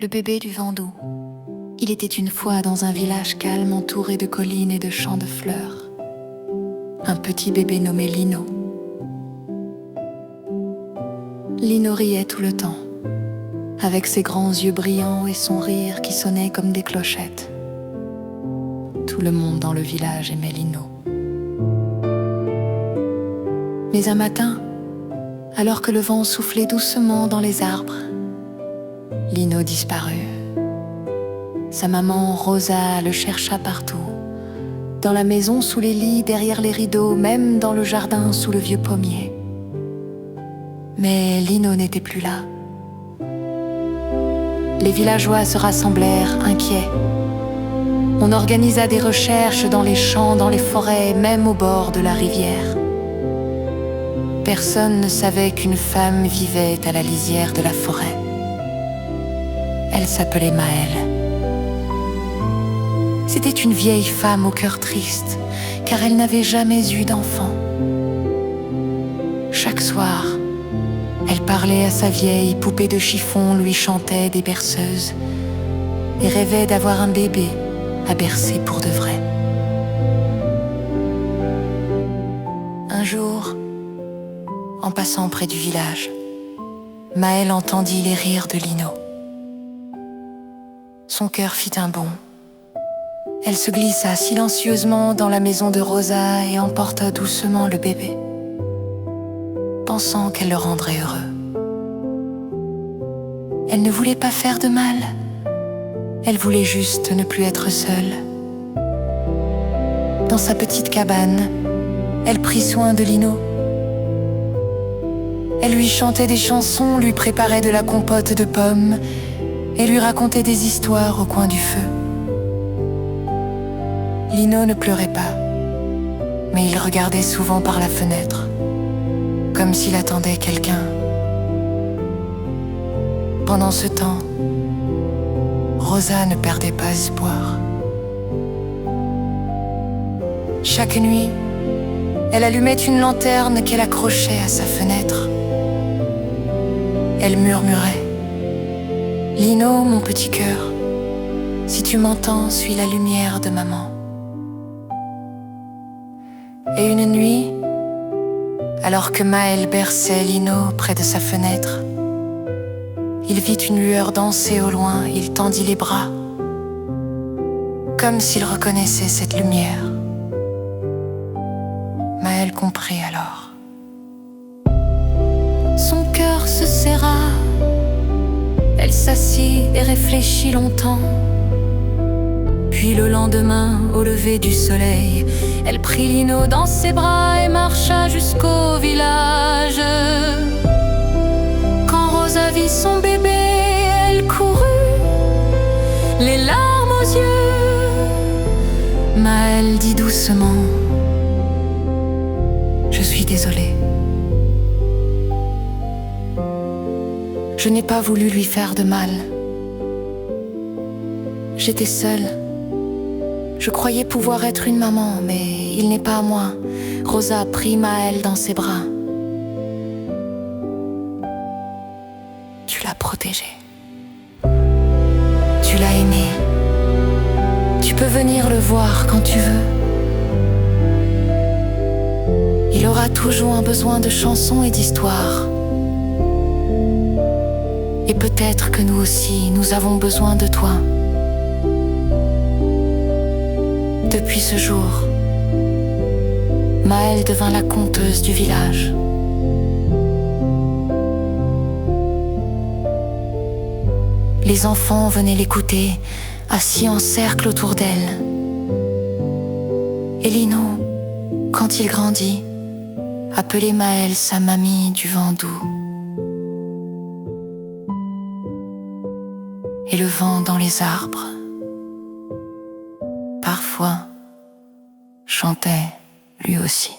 le bébé du vent doux. Il était une fois dans un village calme entouré de collines et de champs de fleurs. Un petit bébé nommé Lino. Lino riait tout le temps, avec ses grands yeux brillants et son rire qui sonnait comme des clochettes. Tout le monde dans le village aimait Lino. Mais un matin, alors que le vent soufflait doucement dans les arbres, Lino disparut. Sa maman, Rosa, le chercha partout. Dans la maison, sous les lits, derrière les rideaux, même dans le jardin, sous le vieux pommier. Mais Lino n'était plus là. Les villageois se rassemblèrent, inquiets. On organisa des recherches dans les champs, dans les forêts, même au bord de la rivière. Personne ne savait qu'une femme vivait à la lisière de la forêt. Elle s'appelait Maëlle. C'était une vieille femme au cœur triste, car elle n'avait jamais eu d'enfant. Chaque soir, elle parlait à sa vieille poupée de chiffon, lui chantait des berceuses et rêvait d'avoir un bébé à bercer pour de vrai. Un jour, en passant près du village, Maëlle entendit les rires de Lino. Son cœur fit un bond. Elle se glissa silencieusement dans la maison de Rosa et emporta doucement le bébé, pensant qu'elle le rendrait heureux. Elle ne voulait pas faire de mal. Elle voulait juste ne plus être seule. Dans sa petite cabane, elle prit soin de Lino. Elle lui chantait des chansons, lui préparait de la compote de pommes et lui racontait des histoires au coin du feu. Lino ne pleurait pas, mais il regardait souvent par la fenêtre, comme s'il attendait quelqu'un. Pendant ce temps, Rosa ne perdait pas espoir. Chaque nuit, elle allumait une lanterne qu'elle accrochait à sa fenêtre. Elle murmurait: « Lino, mon petit cœur, si tu m'entends, suis la lumière de maman. » Et une nuit, alors que Maëlle berçait Lino près de sa fenêtre, il vit une lueur danser au loin. Il tendit les bras, comme s'il reconnaissait cette lumière. Maëlle comprit alors. Son cœur se serra. Elle s'assit et réfléchit longtemps. Puis le lendemain, au lever du soleil, elle prit Lino dans ses bras et marcha jusqu'au village. Quand Rosa vit son bébé, elle courut, les larmes aux yeux. Maëlle dit doucement: « Je suis désolée. Je n'ai pas voulu lui faire de mal. J'étais seule. Je croyais pouvoir être une maman, mais il n'est pas à moi. » Rosa prit Maëlle dans ses bras. « Tu l'as protégé. Tu l'as aimé. Tu peux venir le voir quand tu veux. Il aura toujours un besoin de chansons et d'histoires. Et peut-être que nous aussi, nous avons besoin de toi. » Depuis ce jour, Maëlle devint la conteuse du village. Les enfants venaient l'écouter, assis en cercle autour d'elle. Et Lino, quand il grandit, appelait Maëlle sa mamie du vent doux. Et le vent dans les arbres, parfois, chantait lui aussi.